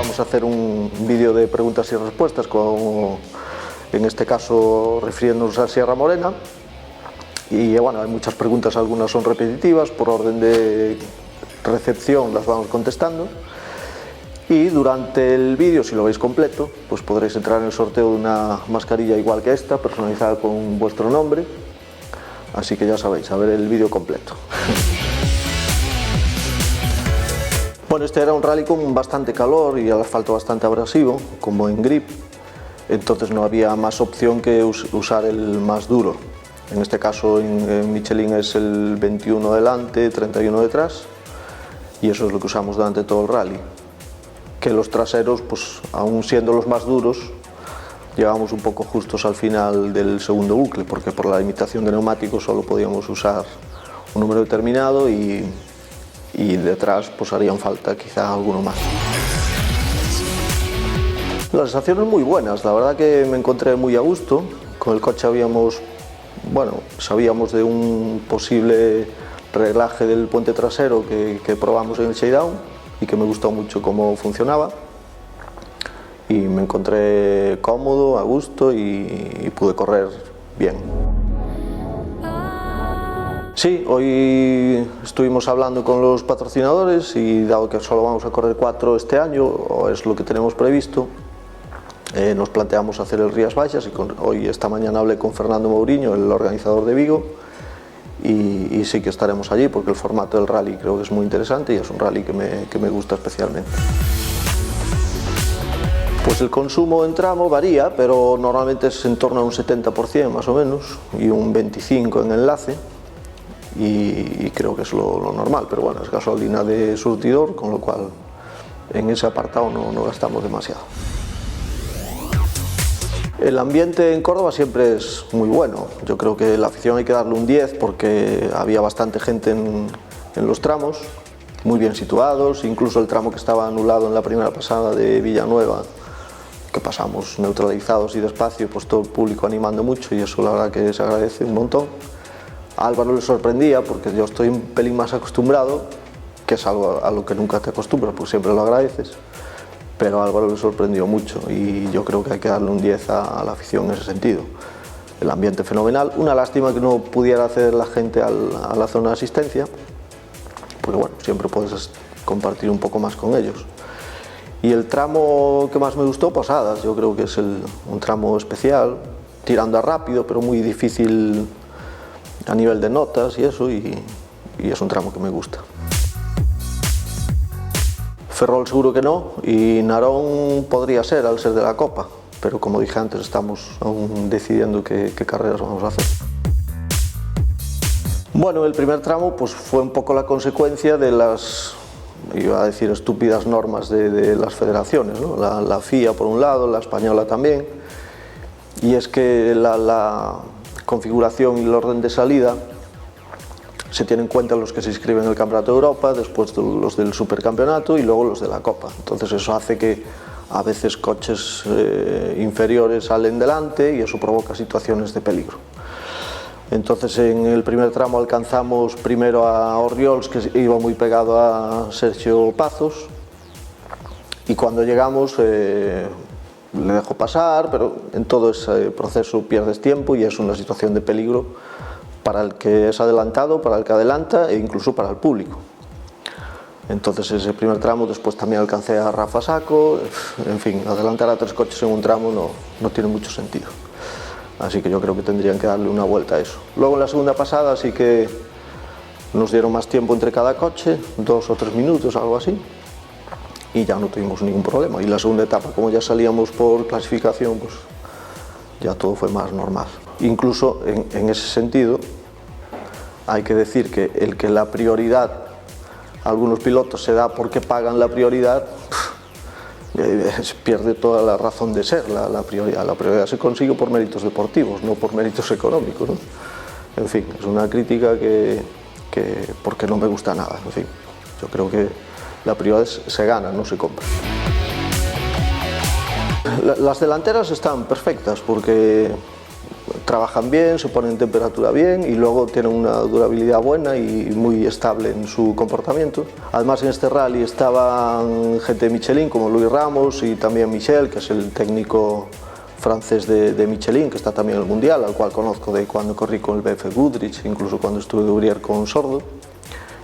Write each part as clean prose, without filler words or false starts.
vamos a hacer un vídeo de preguntas y respuestas, en este caso refiriéndonos a Sierra Morena. Y bueno, hay muchas preguntas, algunas son repetitivas, por orden de recepción las vamos contestando. Y durante el vídeo, si lo veis completo, pues podréis entrar en el sorteo de una mascarilla igual que esta, personalizada con vuestro nombre. Así que ya sabéis, a ver el vídeo completo. Bueno, este era un rally con bastante calor y el asfalto bastante abrasivo, como en grip, entonces no había más opción que usar el más duro. En este caso en Michelin es el 21 delante, 31 detrás, y eso es lo que usamos durante todo el rally. Que los traseros, pues aún siendo los más duros, llegamos un poco justos al final del segundo bucle, porque por la limitación de neumáticos solo podíamos usar un número determinado y detrás pues harían falta quizá alguno más. Las sensaciones muy buenas, la verdad que me encontré muy a gusto. Con el coche sabíamos de un posible reglaje del puente trasero que probamos en el shakedown y que me gustó mucho cómo funcionaba. Y me encontré cómodo, a gusto y pude correr bien. Sí, hoy estuvimos hablando con los patrocinadores y dado que solo vamos a correr 4 este año, o es lo que tenemos previsto, nos planteamos hacer el Rías Baixas y esta mañana hablé con Fernando Mourinho, el organizador de Vigo, y sí que estaremos allí porque el formato del rally creo que es muy interesante y es un rally que me gusta especialmente. Pues el consumo en tramo varía, pero normalmente es en torno a un 70% más o menos y un 25% en enlace. Y creo que es lo normal, pero bueno, es gasolina de surtidor, con lo cual en ese apartado no gastamos demasiado. El ambiente en Córdoba siempre es muy bueno. Yo creo que la afición hay que darle un 10 porque había bastante gente en los tramos, muy bien situados, incluso el tramo que estaba anulado en la primera pasada de Villanueva, que pasamos neutralizados y despacio, pues todo el público animando mucho y eso la verdad que se agradece un montón. A Álvaro le sorprendía porque yo estoy un pelín más acostumbrado, que es algo a lo que nunca te acostumbras porque siempre lo agradeces, pero a Álvaro le sorprendió mucho y yo creo que hay que darle un 10 a la afición en ese sentido. El ambiente fenomenal, una lástima que no pudiera acceder la gente a la zona de asistencia, porque bueno, siempre puedes compartir un poco más con ellos. Y el tramo que más me gustó, Posadas, yo creo que es un tramo especial, tirando a rápido, pero muy difícil a nivel de notas y eso, y es un tramo que me gusta. Ferrol seguro que no, y Narón podría ser al ser de la Copa, pero como dije antes estamos aún decidiendo qué carreras vamos a hacer. Bueno, el primer tramo pues fue un poco la consecuencia de las, iba a decir, estúpidas normas de las federaciones, ¿no? La FIA por un lado, la española también, y es que la configuración y el orden de salida se tienen en cuenta los que se inscriben en el Campeonato de Europa, después los del Supercampeonato y luego los de la Copa. Entonces eso hace que a veces coches inferiores salen delante y eso provoca situaciones de peligro. Entonces en el primer tramo alcanzamos primero a Orriols, que iba muy pegado a Sergio Pazos, y cuando llegamos le dejo pasar, pero en todo ese proceso pierdes tiempo y es una situación de peligro para el que es adelantado, para el que adelanta e incluso para el público. Entonces ese primer tramo, después también alcancé a Rafa Saco, en fin, adelantar a 3 coches en un tramo no tiene mucho sentido. Así que yo creo que tendrían que darle una vuelta a eso. Luego en la segunda pasada sí que nos dieron más tiempo entre cada coche, 2 o 3 minutos, algo así, y ya no tuvimos ningún problema. Y la segunda etapa, como ya salíamos por clasificación, pues ya todo fue más normal. Incluso en ese sentido hay que decir que el que la prioridad a algunos pilotos se da porque pagan la prioridad, pierde toda la razón de ser la prioridad. La prioridad se consigue por méritos deportivos, no por méritos económicos, ¿no? En fin, es una crítica porque no me gusta nada. En fin, yo creo que la prioridad se gana, no se compra. Las delanteras están perfectas porque trabajan bien, se ponen en temperatura bien y luego tienen una durabilidad buena y muy estable en su comportamiento. Además, en este rally estaban gente de Michelin como Luis Ramos y también Michel, que es el técnico francés de Michelin, que está también en el Mundial, al cual conozco de cuando corrí con el BF Goodrich, incluso cuando estuve de Urier con Sordo.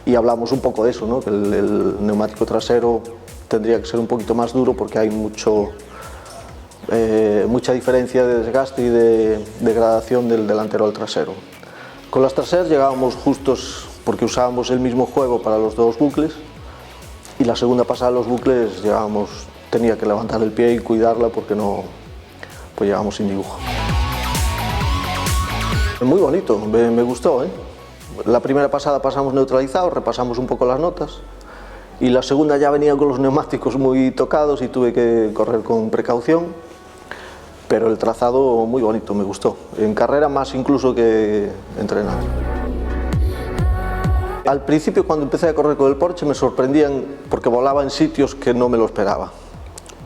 Y hablamos un poco de eso, ¿no? Que el neumático trasero tendría que ser un poquito más duro porque hay mucha diferencia de desgaste y de degradación del delantero al trasero. Con las traseras llegábamos justos porque usábamos el mismo juego para los dos bucles y la segunda pasada de los bucles tenía que levantar el pie y cuidarla porque no, pues llegábamos sin dibujo. Muy bonito, me gustó, ¿eh? La primera pasada pasamos neutralizados, repasamos un poco las notas y la segunda ya venía con los neumáticos muy tocados y tuve que correr con precaución, pero el trazado muy bonito, me gustó. En carrera más incluso que entrenando. Al principio, cuando empecé a correr con el Porsche, me sorprendían porque volaba en sitios que no me lo esperaba,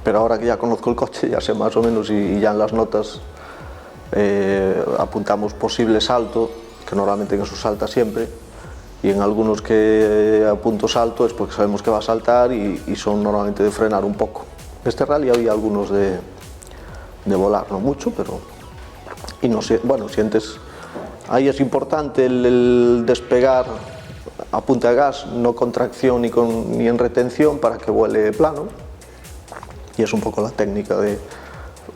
pero ahora que ya conozco el coche ya sé más o menos y ya en las notas apuntamos posible salto, que normalmente en eso salta siempre, y en algunos que apunto salto es porque sabemos que va a saltar y son normalmente de frenar un poco. En este rally había algunos de volar, no mucho, pero... Y no sé, bueno, sientes... Ahí es importante el despegar a punta de gas, no con tracción ni en retención para que vuele plano. Y es un poco la técnica de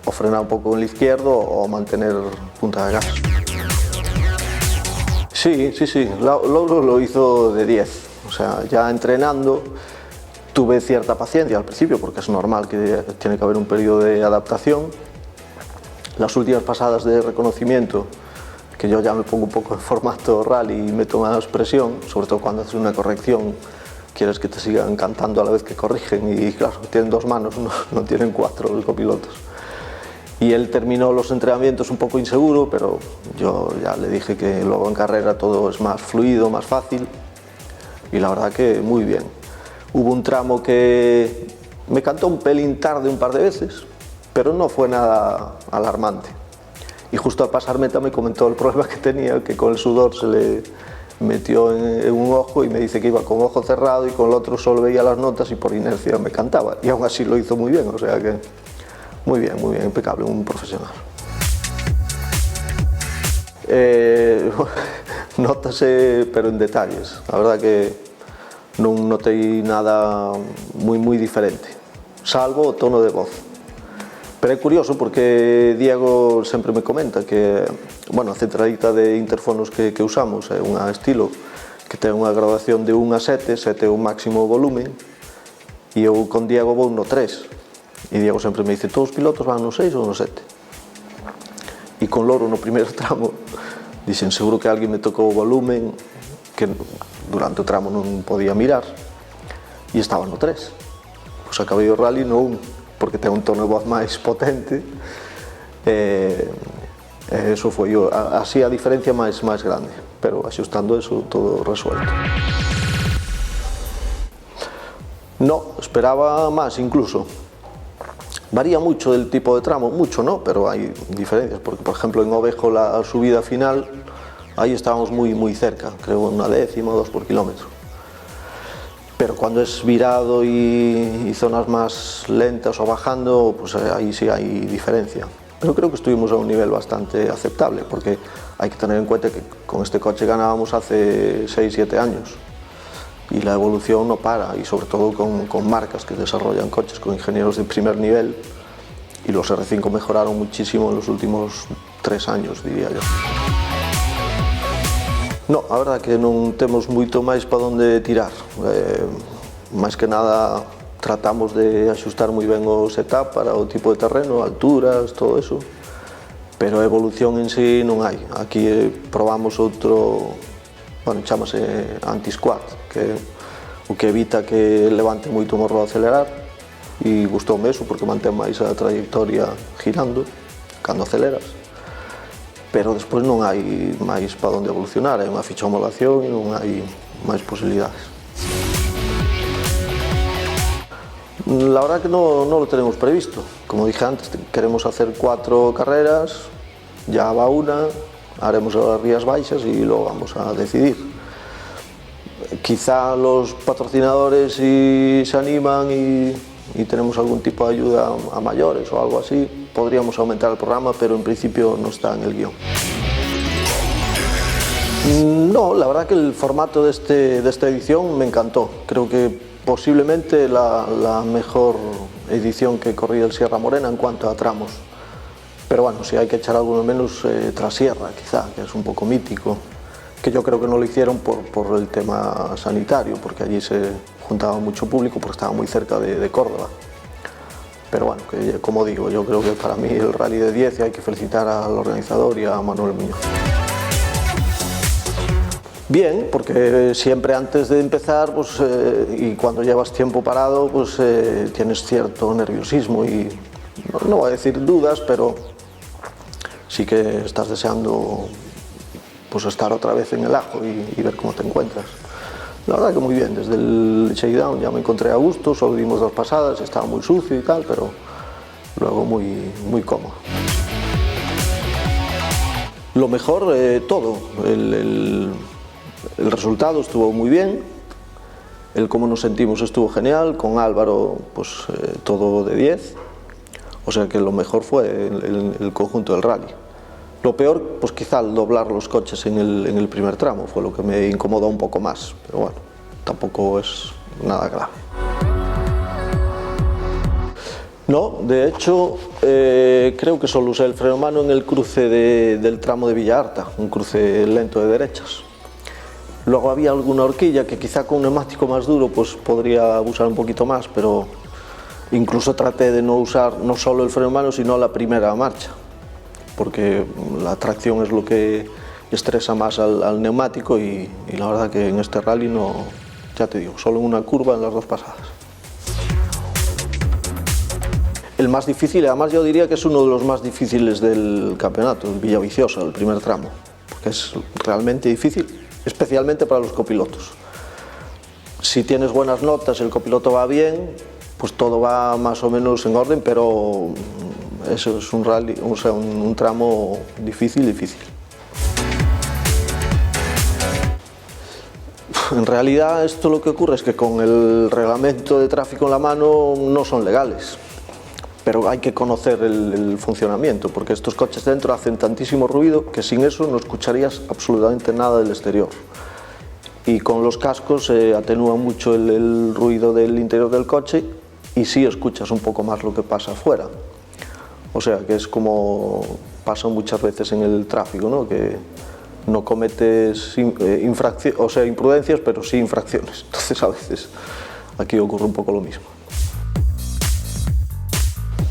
o frenar un poco en el izquierdo o mantener punta de gas. Sí, Lauro lo hizo de 10, o sea, ya entrenando tuve cierta paciencia al principio porque es normal que tiene que haber un periodo de adaptación. Las últimas pasadas de reconocimiento, que yo ya me pongo un poco en formato rally y meto más presión, sobre todo cuando haces una corrección, quieres que te sigan cantando a la vez que corrigen y claro, tienen dos manos, no tienen cuatro los copilotos. Y él terminó los entrenamientos un poco inseguro, pero yo ya le dije que luego en carrera todo es más fluido, más fácil y la verdad que muy bien. Hubo un tramo que me cantó un pelín tarde un par de veces, pero no fue nada alarmante. Y justo al pasar meta me comentó el problema que tenía, que con el sudor se le metió en un ojo y me dice que iba con ojo cerrado y con el otro solo veía las notas y por inercia me cantaba. Y aún así lo hizo muy bien, o sea que muy bien, impecable, un profesional. Nótase, pero en detalles. La verdad que no notei nada muy diferente, salvo o tono de voz. Pero é curioso porque Diego sempre me comenta que, bueno, a centralita de interfonos que usamos é unha estilo que ten unha graduación de 1 a 7, 7 é o máximo volumen, e eu con Diego vou no 3. E Diego sempre me dice, todos os pilotos van no 6 ou no 7. E con Loro no primeiro tramo dixen, seguro que alguén me tocou o volumen que durante o tramo non podía mirar e estaba no 3. Pois acabei o rally no 1. Porque ten un tono de voz máis potente eso foi así a diferencia máis grande, pero axustando eso todo resuelto. No, esperaba máis incluso. Varía mucho del tipo de tramo, mucho no, pero hay diferencias, porque por ejemplo en Ovejo la subida final, ahí estábamos muy cerca, creo una décima o 2 por kilómetro. Pero cuando es virado y zonas más lentas o bajando, pues ahí sí hay diferencia. Pero creo que estuvimos a un nivel bastante aceptable, porque hay que tener en cuenta que con este coche ganábamos hace 6-7 años y la evolución no para, y sobre todo con marcas que desarrollan coches con ingenieros de primer nivel, y los R5 mejoraron muchísimo en los últimos 3 años, diría yo. No, a verdade que non temos moito máis para onde tirar. Máis que nada tratamos de axustar moi ben o setup para o tipo de terreno, alturas, todo eso, pero a evolución en sí non hai. Aquí probamos outro, bueno, chamase anti-squat, que o que evita que levante moito o morro ao acelerar, e gustoume eso porque mantén máis a trayectoria girando cando aceleras. Pero despois non hai máis para onde evolucionar, hai unha ficha homologación e non hai máis posibilidades. La verdad que no lo tenemos previsto. Como dije antes, queremos hacer 4 carreras ya va una, haremos las Rías Baixas y lo vamos a decidir. Quizá los patrocinadores, si se animan y tenemos algún tipo de ayuda a mayores o algo así, podríamos aumentar el programa, pero en principio no está en el guión. No, la verdad que el formato de esta edición me encantó. Creo que posiblemente la mejor edición que he corrido el Sierra Morena en cuanto a tramos. Pero bueno, si hay que echar alguno menos, Trasierra quizá, que es un poco mítico, que yo creo que no lo hicieron por el tema sanitario, porque allí se juntaba mucho público, porque estaba muy cerca de Córdoba. Pero bueno, que, como digo, yo creo que para mí el Rally de 10 hay que felicitar al organizador y a Manuel Muñoz. Bien, porque siempre antes de empezar, pues, y cuando llevas tiempo parado, pues tienes cierto nerviosismo y no voy a decir dudas, pero sí que estás deseando pues estar otra vez en el ajo y ver cómo te encuentras. La verdad que muy bien, desde el shakedown ya me encontré a gusto, solo dimos 2 pasadas, estaba muy sucio y tal, pero luego muy cómodo. Lo mejor, todo. El resultado estuvo muy bien, el cómo nos sentimos estuvo genial, con Álvaro pues todo de 10, o sea que lo mejor fue el conjunto del rally. Lo peor, pues quizá al doblar los coches en el primer tramo, fue lo que me incomodó un poco más, pero bueno, tampoco es nada grave. No, de hecho, creo que solo usé el freno a mano en el cruce del tramo de Villa Arta, un cruce lento de derechas. Luego había alguna horquilla que quizá con un neumático más duro pues podría abusar un poquito más, pero incluso traté de no usar no solo el freno a mano, sino la primera marcha, porque la tracción es lo que estresa más al neumático y la verdad que en este rally no, ya te digo, solo en una curva en las 2 pasadas. El más difícil, además yo diría que es uno de los más difíciles del campeonato, el Villaviciosa, el primer tramo, porque es realmente difícil, especialmente para los copilotos. Si tienes buenas notas, el copiloto va bien, pues todo va más o menos en orden, pero eso es un rally, o sea, un tramo difícil. En realidad esto lo que ocurre es que con el reglamento de tráfico en la mano no son legales, pero hay que conocer el funcionamiento, porque estos coches dentro hacen tantísimo ruido que sin eso no escucharías absolutamente nada del exterior. Y con los cascos se atenúa mucho el ruido del interior del coche y sí escuchas un poco más lo que pasa afuera. O sea que es como pasa muchas veces en el tráfico, ¿no? Que no cometes imprudencias, pero sí infracciones. Entonces a veces aquí ocurre un poco lo mismo.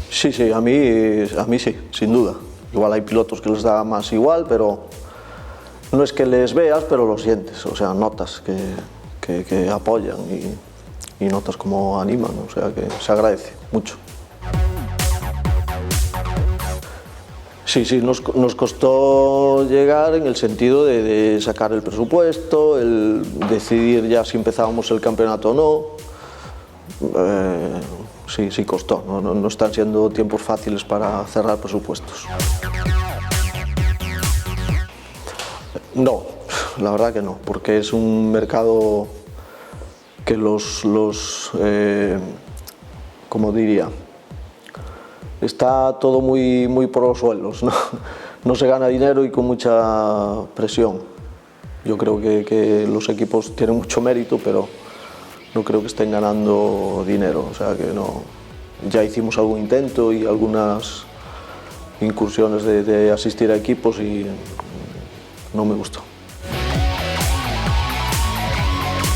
Sí, a mí sí, sin duda. Igual hay pilotos que les da más igual, pero no es que les veas, pero lo sientes. O sea, notas que apoyan y notas cómo animan, o sea que se agradece mucho. Sí, nos costó llegar en el sentido de sacar el presupuesto, el decidir ya si empezábamos el campeonato o no. Sí costó, no están siendo tiempos fáciles para cerrar presupuestos. No, la verdad que no, porque es un mercado que como diría, está todo muy por los suelos, ¿no? No se gana dinero y con mucha presión. Yo creo que los equipos tienen mucho mérito, pero no creo que estén ganando dinero, o sea que no. Ya hicimos algún intento y algunas incursiones de asistir a equipos y no me gustó.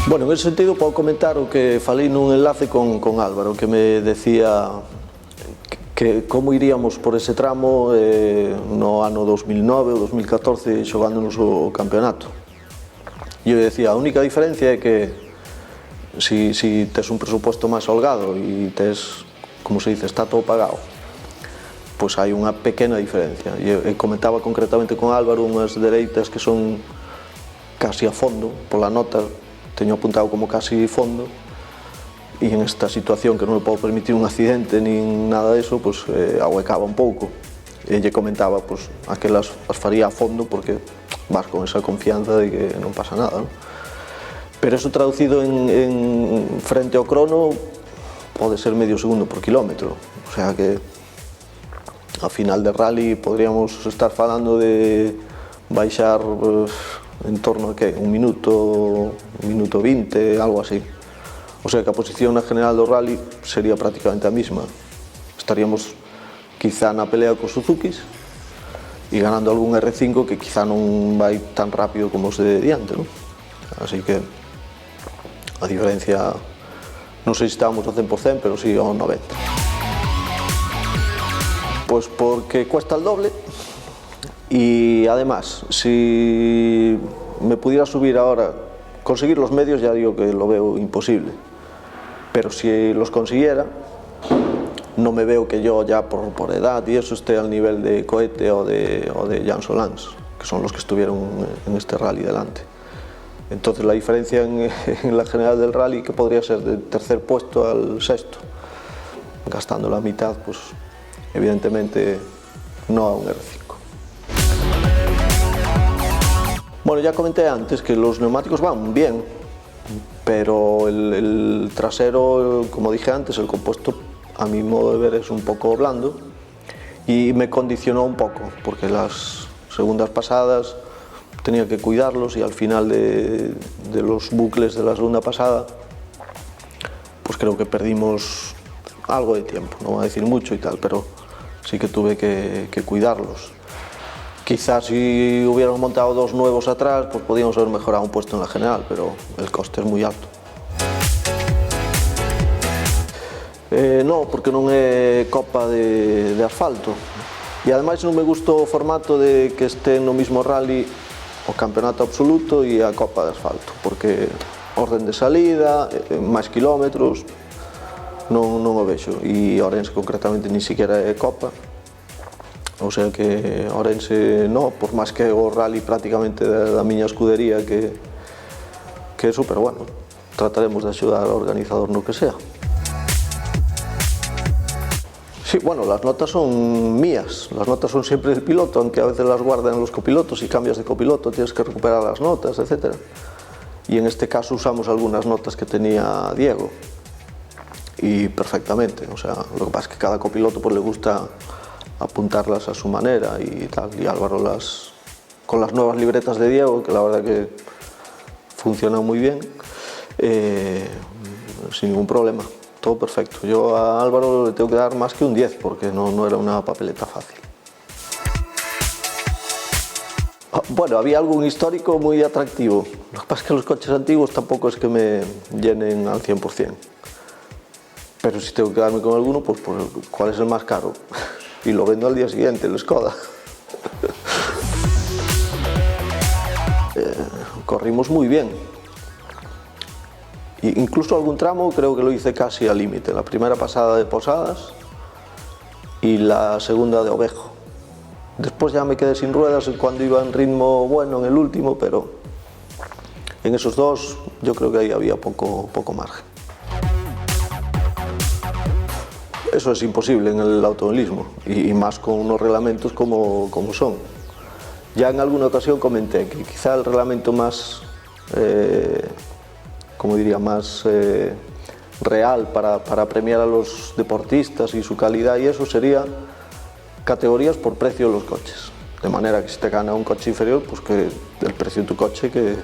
Bueno, en ese sentido puedo comentar o que falei nun enlace con Álvaro, que me decía que como iríamos por ese tramo no ano 2009 ou 2014 xogándonos o campeonato. E eu decía, a única diferencia é que si tes un presupuesto máis holgado e tes, como se dice, está todo pagado, pois hai unha pequena diferencia. E comentaba concretamente con Álvaro unhas dereitas que son casi a fondo, pola nota teño apuntado como casi fondo, e en esta situación que non me podo permitir un accidente nin nada diso, pois ahuecaba un pouco. lle comentaba pues, a que las faría a fondo porque vas con esa confianza de que non pasa nada, ¿no? Pero eso traducido en frente ao crono pode ser medio segundo por kilómetro, o sea que a final de rally podríamos estar falando de baixar en torno a que un minuto 20, algo así. O sea que a posición na general do rally sería prácticamente a mesma. Estaríamos quizá na pelea cos Suzukis e ganando algún R5 que quizá non vai tan rápido como os de diante, ¿no? Así que a diferencia, non sei se estamos ao 100%, pero sí ao 90%. Pues porque cuesta el doble y además, si me pudiera subir ahora, conseguir los medios ya digo que lo veo imposible, pero si los consiguiera, no me veo que yo ya por edad y eso esté al nivel de Coete o de Jan Solans, que son los que estuvieron en este rally delante. Entonces la diferencia en la general del rally que podría ser del tercer puesto al sexto, gastando la mitad, pues evidentemente no a un R5. Bueno, ya comenté antes que los neumáticos van bien, pero el trasero, como dije antes, el compuesto a mi modo de ver es un poco blando y me condicionó un poco porque las segundas pasadas tenía que cuidarlos y al final de los bucles de la segunda pasada pues creo que perdimos algo de tiempo, no voy a decir mucho y tal, pero sí que tuve que cuidarlos. Quizás si hubiéramos montado dos nuevos atrás pues podíamos haber mejorado un puesto en la general, pero el coste es muy alto. No, porque non é copa de asfalto e ademais non me gustou o formato de que este no mismo rally o campeonato absoluto e a copa de asfalto, porque orden de salida, máis kilómetros, non o vexo, e Ourense concretamente ni siquiera é copa, o sea que Ourense non, por máis que o rally prácticamente da miña escudería que eso, pero bueno, trataremos de axudar ao organizador no que sea. Sí, bueno, las notas son mías, las notas son siempre del piloto, aunque a veces las guardan los copilotos y cambias de copiloto, tienes que recuperar las notas, etc. Y en este caso usamos algunas notas que tenía Diego, y perfectamente, o sea, lo que pasa es que cada copiloto pues le gusta apuntarlas a su manera y tal, y Álvaro con las nuevas libretas de Diego, que la verdad que funcionan muy bien, sin ningún problema. Todo perfecto. Yo a Álvaro le tengo que dar más que un 10 porque no era una papeleta fácil. Bueno, había algún histórico muy atractivo. Lo que pasa es que los coches antiguos tampoco es que me llenen al 100%. Pero si tengo que quedarme con alguno, pues ¿cuál es el más caro? Y lo vendo al día siguiente, el Skoda. Corrimos muy bien. Incluso algún tramo creo que lo hice casi al límite, la primera pasada de Posadas y la segunda de Ovejo. Después ya me quedé sin ruedas cuando iba en ritmo bueno en el último, pero en esos dos yo creo que ahí había poco margen. Eso es imposible en el automovilismo y más con unos reglamentos como son. Ya en alguna ocasión comenté que quizá el reglamento más como diría, más real para premiar a los deportistas y su calidad y eso sería categorías por precio de los coches. De manera que si te gana un coche inferior, pues que el precio de tu coche, que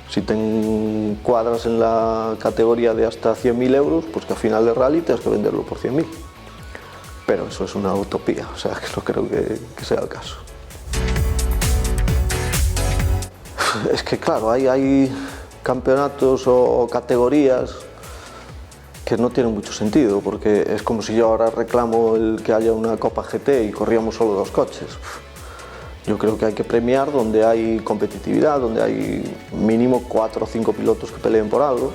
si te encuadras en la categoría de hasta 100.000 euros, pues que a final de rally tienes que venderlo por 100.000. Pero eso es una utopía, o sea que no creo que sea el caso. Es que claro, hay campeonatos o categorías que no tienen mucho sentido, porque es como si yo ahora reclamo que haya una Copa GT y corríamos solo dos coches. Yo creo que hay que premiar donde hay competitividad, donde hay mínimo 4 o 5 pilotos que peleen por algo,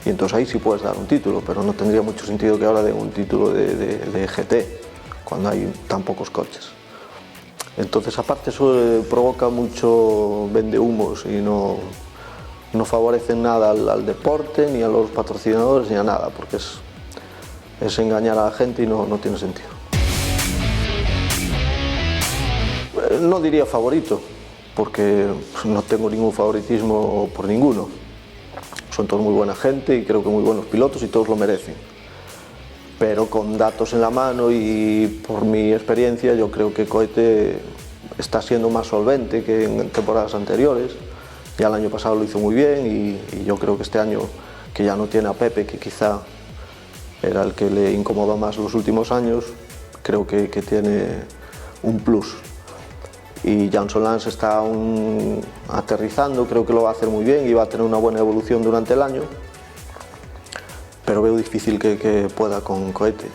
y entonces ahí sí puedes dar un título, pero no tendría mucho sentido que ahora den un título de GT cuando hay tan pocos coches. Entonces aparte eso provoca mucho vendehumos y no favorecen nada al deporte, ni a los patrocinadores, ni a nada, porque es engañar a la gente y no tiene sentido. No diría favorito, porque no tengo ningún favoritismo por ninguno. Son todos muy buena gente y creo que muy buenos pilotos y todos lo merecen. Pero con datos en la mano y por mi experiencia, yo creo que Cohete está siendo más solvente que en temporadas anteriores. Ya el año pasado lo hizo muy bien y yo creo que este año, que ya no tiene a Pepe, que quizá era el que le incomodó más los últimos años, creo que tiene un plus. Y Janson Lance está aún aterrizando, creo que lo va a hacer muy bien y va a tener una buena evolución durante el año, pero veo difícil que pueda con Cohete.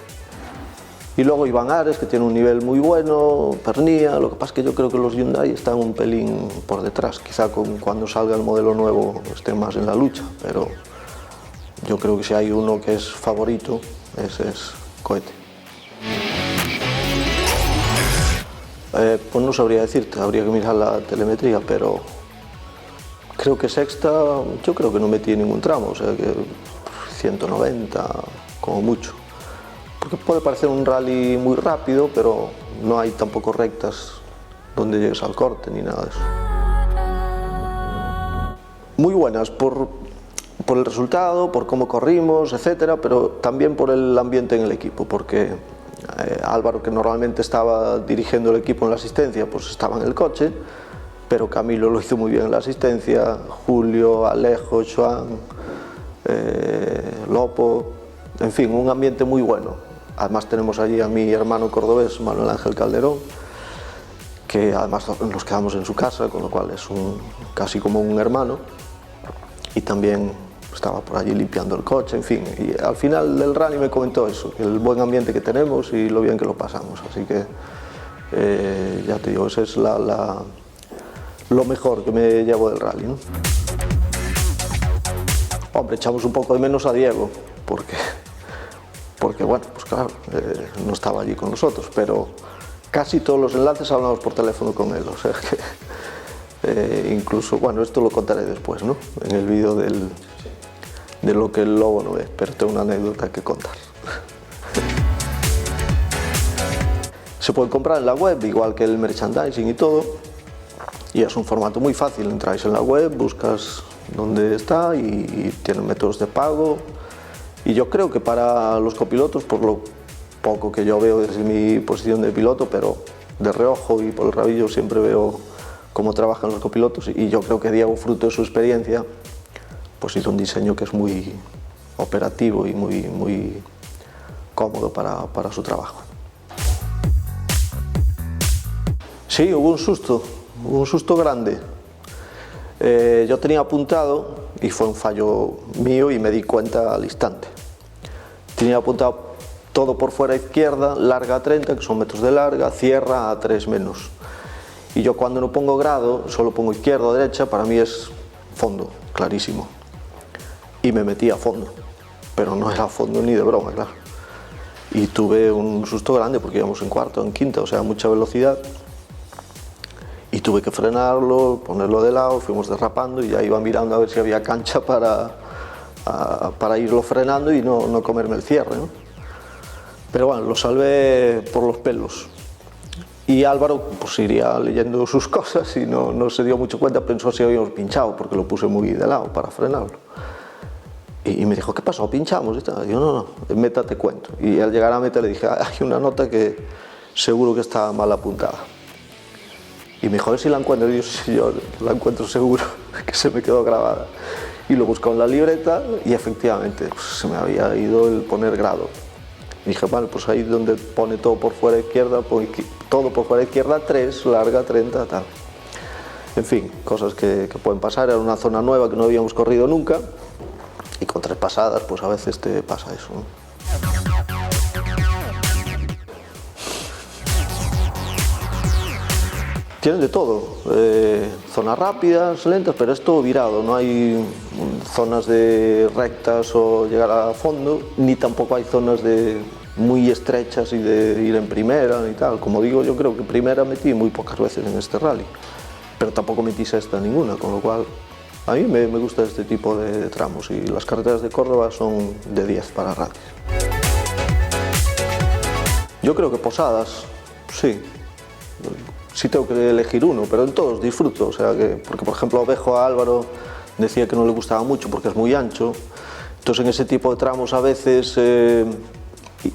Y luego Iván Ares, que tiene un nivel muy bueno, Pernía, lo que pasa es que yo creo que los Hyundai están un pelín por detrás, quizá cuando salga el modelo nuevo estén más en la lucha, pero yo creo que si hay uno que es favorito, ese es Cohete. Pues no sabría decirte, habría que mirar la telemetría, pero creo que sexta, yo creo que no metí ningún tramo, o sea que 190 como mucho. Porque puede parecer un rally muy rápido, pero no hay tampoco rectas donde llegues al corte ni nada de eso. Muy buenas por el resultado, por cómo corrimos, etcétera, pero también por el ambiente en el equipo, porque Álvaro, que normalmente estaba dirigiendo el equipo en la asistencia, pues estaba en el coche, pero Camilo lo hizo muy bien en la asistencia, Julio, Alejo, Joan, Lopo, en fin, un ambiente muy bueno. Además tenemos allí a mi hermano cordobés, Manuel Ángel Calderón, que además nos quedamos en su casa, con lo cual es casi como un hermano, y también estaba por allí limpiando el coche, en fin, y al final del rally me comentó eso, el buen ambiente que tenemos y lo bien que lo pasamos, así que ya te digo, eso es lo mejor que me llevo del rally, ¿no? Hombre, echamos un poco de menos a Diego, porque bueno, pues claro, no estaba allí con nosotros, pero casi todos los enlaces hablamos por teléfono con él, o sea que incluso, bueno, esto lo contaré después, ¿no? En el vídeo de lo que el lobo no ve, pero tengo una anécdota que contar. Se puede comprar en la web, igual que el merchandising y todo, y es un formato muy fácil, entráis en la web, buscas dónde está y tienen métodos de pago, y yo creo que para los copilotos, por lo poco que yo veo desde mi posición de piloto, pero de reojo y por el rabillo siempre veo cómo trabajan los copilotos, y yo creo que Diego, fruto de su experiencia, pues hizo un diseño que es muy operativo y muy cómodo para su trabajo. Sí, hubo un susto grande. Yo tenía apuntado, y fue un fallo mío y me di cuenta al instante, tenía apuntado todo por fuera izquierda, larga a 30, que son metros de larga, cierra a 3 menos. Y yo cuando no pongo grado, solo pongo izquierda o derecha, para mí es fondo, clarísimo. Y me metí a fondo, pero no era a fondo ni de broma, claro. Y tuve un susto grande porque íbamos en cuarta o en quinta, o sea, mucha velocidad. Y tuve que frenarlo, ponerlo de lado, fuimos derrapando y ya iba mirando a ver si había cancha para irlo frenando y no comerme el cierre, ¿no? Pero bueno, lo salvé por los pelos. Y Álvaro pues iría leyendo sus cosas y no se dio mucho cuenta, pensó si habíamos pinchado porque lo puse muy de lado para frenarlo. Y me dijo, ¿qué pasó? ¿Pinchamos? Y yo, no, en meta te cuento. Y al llegar a meta le dije, hay una nota que seguro que está mal apuntada. Y me dijo, a ver si la encuentro. Y yo, sí, yo la encuentro seguro, que se me quedó grabada. Y lo buscó en la libreta y efectivamente pues, se me había ido el poner grado. Y dije, vale, pues ahí donde pone todo por fuera izquierda, todo por fuera izquierda, 3, larga, 30, tal. En fin, cosas que pueden pasar. Era una zona nueva que no habíamos corrido nunca. Y con 3 pasadas, pues a veces te pasa eso, ¿no? Tienen de todo, zonas rápidas, lentas, pero es todo virado, no hay zonas de rectas o llegar a fondo, ni tampoco hay zonas muy estrechas y de ir en primera y tal. Como digo, yo creo que primera metí muy pocas veces en este rally, pero tampoco metí sexta ninguna, con lo cual a mí me gusta este tipo de tramos y las carreteras de Córdoba son de 10 para rally. Yo creo que Posadas, sí. sí tengo que elegir uno, pero en todos disfruto, o sea que, porque por ejemplo Ovejo a Álvaro decía que no le gustaba mucho porque es muy ancho, entonces en ese tipo de tramos a veces,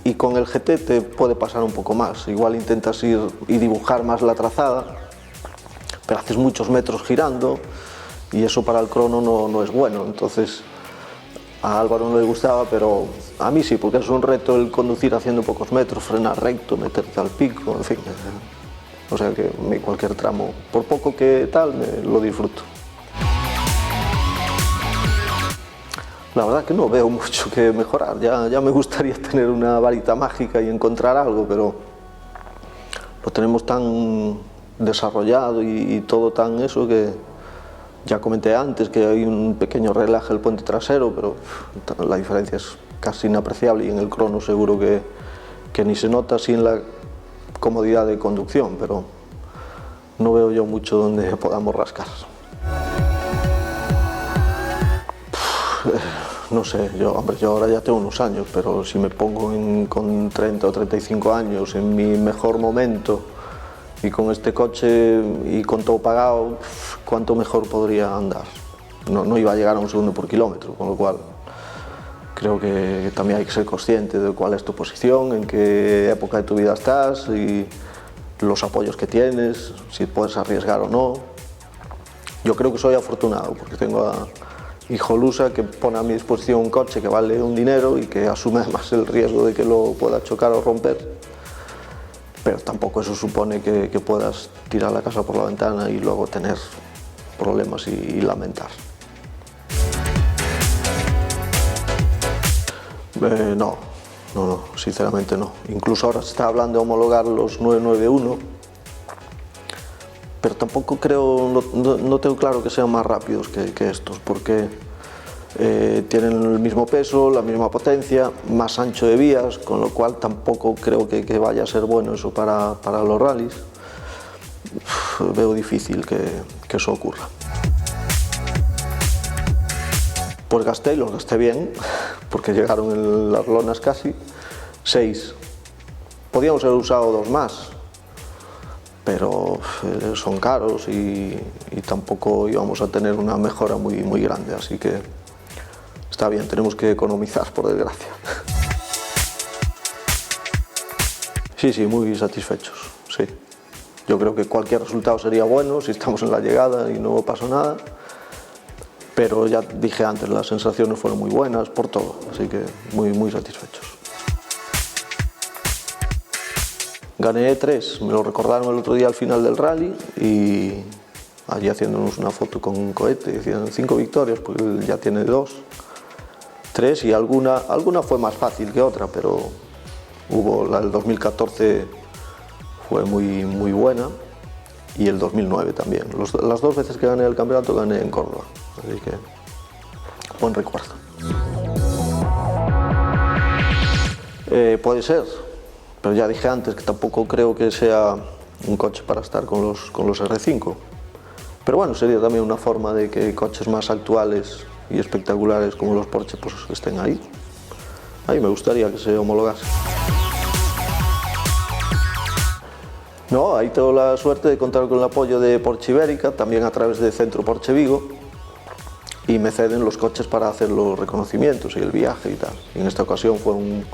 y con el GT te puede pasar un poco más, igual intentas ir y dibujar más la trazada, pero haces muchos metros girando y eso para el crono no es bueno, entonces a Álvaro no le gustaba, pero a mí sí, porque es un reto el conducir haciendo pocos metros, frenar recto, meterte al pico, en fin. O sea que cualquier tramo, por poco que tal, lo disfruto. La verdad que no veo mucho que mejorar, ya me gustaría tener una varita mágica y encontrar algo, pero lo tenemos tan desarrollado y todo tan eso que ya comenté antes que hay un pequeño relaje del puente trasero, pero la diferencia es casi inapreciable y en el crono seguro que ni se nota así en la comodidad de conducción, pero no veo yo mucho donde podamos rascar. No sé, yo ahora ya tengo unos años, pero si me pongo con 30 o 35 años en mi mejor momento y con este coche y con todo pagado, ¿cuánto mejor podría andar? No iba a llegar a 1 segundo por kilómetro, con lo cual creo que también hay que ser consciente de cuál es tu posición, en qué época de tu vida estás y los apoyos que tienes, si puedes arriesgar o no. Yo creo que soy afortunado porque tengo a Hijolusa que pone a mi disposición un coche que vale un dinero y que asume además el riesgo de que lo pueda chocar o romper. Pero tampoco eso supone que puedas tirar la casa por la ventana y luego tener problemas y lamentar. No, sinceramente no. Incluso ahora se está hablando de homologar los 991, pero tampoco creo, no tengo claro que sean más rápidos que estos, porque tienen el mismo peso, la misma potencia, más ancho de vías, con lo cual tampoco creo que vaya a ser bueno eso para los rallies. Veo difícil que eso ocurra. Pues los gasté bien, porque llegaron en las lonas casi, 6. Podíamos haber usado 2 más, pero son caros y tampoco íbamos a tener una mejora muy grande, así que está bien, tenemos que economizar, por desgracia. Sí, muy satisfechos, sí. Yo creo que cualquier resultado sería bueno si estamos en la llegada y no pasó nada, pero ya dije antes, las sensaciones fueron muy buenas por todo, así que muy satisfechos. Gané 3, me lo recordaron el otro día al final del rally y allí haciéndonos una foto con un cohete, decían 5 victorias, pues él ya tiene 2, 3 y alguna fue más fácil que otra, pero hubo la del 2014 fue muy buena y el 2009 también. Las 2 veces que gané el campeonato gané en Córdoba, así que buen recuerdo. Puede ser, pero ya dije antes que tampoco creo que sea un coche para estar con los R5. Pero bueno, sería también una forma de que coches más actuales y espectaculares como los Porsche pues estén ahí. Ahí me gustaría que se homologase. No, ahí tengo la suerte de contar con el apoyo de Porsche Ibérica, también a través de Centro Porsche Vigo, y me ceden los coches para hacer los reconocimientos y el viaje y tal. Y en esta ocasión fue un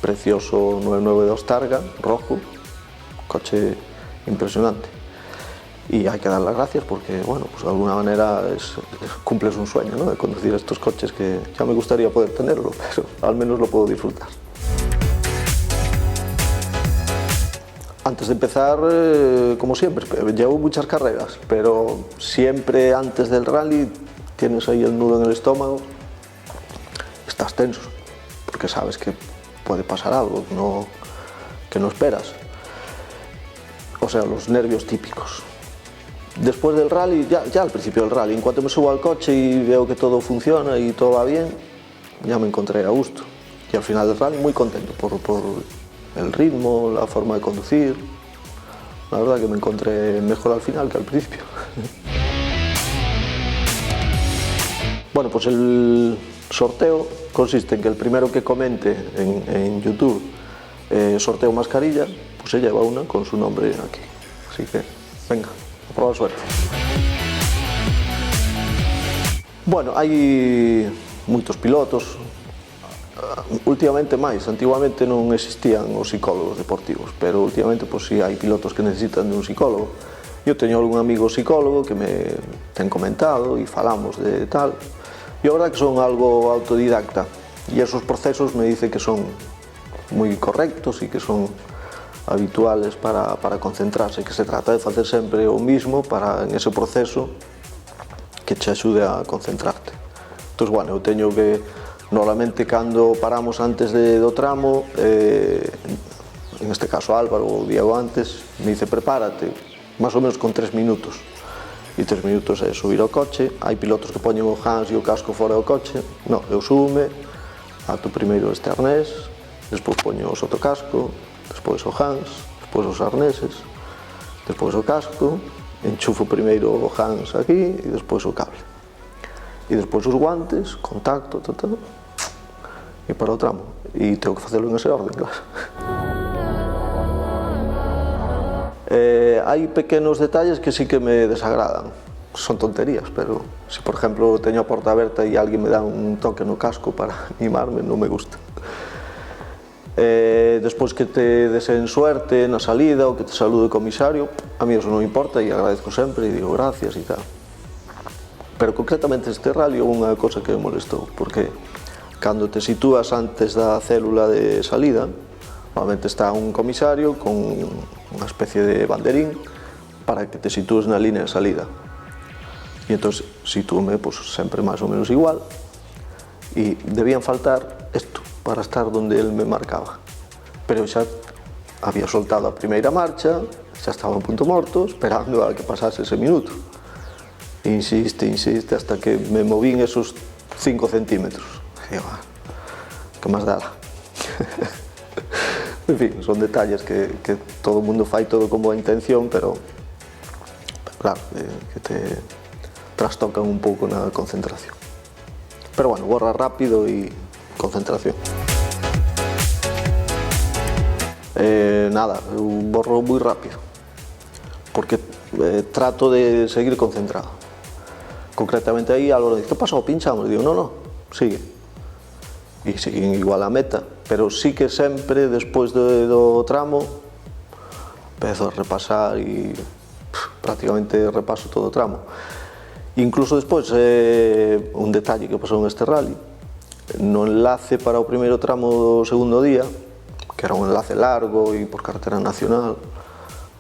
precioso 992 Targa, rojo, coche impresionante. Y hay que dar las gracias porque, bueno, pues de alguna manera cumples un sueño, ¿no? De conducir estos coches que ya me gustaría poder tenerlo, pero al menos lo puedo disfrutar. Antes de empezar, como siempre, llevo muchas carreras, pero siempre antes del rally tienes ahí el nudo en el estómago, estás tenso, porque sabes que puede pasar algo que no esperas. O sea, los nervios típicos. Después del rally, ya al principio del rally, en cuanto me subo al coche y veo que todo funciona y todo va bien, ya me encontré a gusto. Y al final del rally muy contento por el ritmo, la forma de conducir. La verdad que me encontré mejor al final que al principio. Bueno, pues el sorteo consiste en que el primero que comente en YouTube sorteo mascarilla, pues se lleva una con su nombre aquí. Así que Venga, a probar suerte. Bueno, hai moitos pilotos, últimamente máis, antigamente non existían os psicólogos deportivos, pero últimamente pois si hai pilotos que necesitan de un psicólogo. Eu teño algún amigo psicólogo que me ten comentado e falamos de tal, e a verdade que son algo autodidacta, e esos procesos me dicen que son moi correctos e que son habituales para concentrarse, que se trata de facer sempre o mismo para en ese proceso que te axude a concentrarte. Entón, bueno, eu teño que, normalmente, cando paramos antes do tramo, en este caso Álvaro, o Diego antes, me dice, prepárate, máis ou menos con 3 minutos. E 3 minutos é subir ao coche, hai pilotos que poñen o Hans e o casco fora do coche, non, eu súbome, ato primeiro este arnés, despois poño o sotocasco, despois o Hans, despois os arneses, despois o casco, enchufo primeiro o Hans aquí e despois o cable. E despois os guantes, contacto, e para o tramo. E tengo que facelo en ese orden, claro. Hai pequenos detalles que sí que me desagradan. Son tonterías, pero se, por exemplo, teño a porta aberta e alguén me dá un toque no casco para animarme, non me gusta. Despois que te deseen suerte na salida ou que te salude o comisario, a mí eso non importa e agradezco sempre e digo gracias e tal. Pero concretamente este rally houve unha cosa que me molestou, porque cando te sitúas antes da célula de salida, normalmente está un comisario con unha especie de banderín para que te sitúes na línea de salida. E entón sitúome sempre máis ou menos igual e debían faltar isto para estar onde ele me marcaba. Pero xa había soltado a primeira marcha, xa estaba en punto morto, esperando a que pasase ese minuto. Insiste, hasta que me movín esos 5 centímetros. E digo, que máis dala. En fin, son detalles que todo o mundo fai todo con boa intención, pero claro, que te trastocan un pouco na concentración. Pero bueno, borra rápido e concentración. Nada, eu borro moi rápido, porque trato de seguir concentrado. Concretamente aí, Álvaro dice, que pasou, pinchamos? Digo, non, sigue. E siguen igual a meta, pero sí que sempre, despois do tramo, empezo a repasar e prácticamente repaso todo o tramo. Incluso despois, un detalle que pasou neste rally, no enlace para o primeiro tramo do segundo día, que era un enlace largo e por carretera nacional,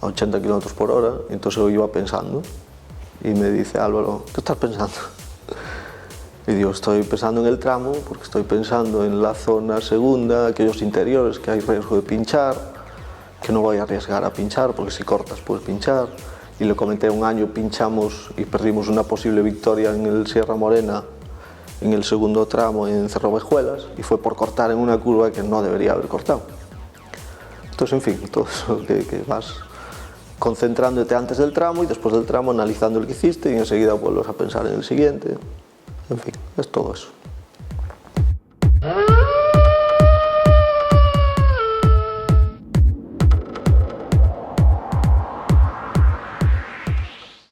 a 80 km/h, entón eu iba pensando, e me dice Álvaro, ¿qué estás pensando? Y digo, estoy pensando en el tramo, porque estoy pensando en la zona segunda, aquellos interiores que hay riesgo de pinchar, que no voy a arriesgar a pinchar, porque si cortas puedes pinchar. Y le comenté, un año pinchamos y perdimos una posible victoria en el Sierra Morena, en el segundo tramo en Cerrovejuelas, y fue por cortar en una curva que no debería haber cortado. Entonces, en fin, todo eso que vas concentrándote antes del tramo y después del tramo analizando el que hiciste y enseguida vuelves a pensar en el siguiente. En fin, es todo eso.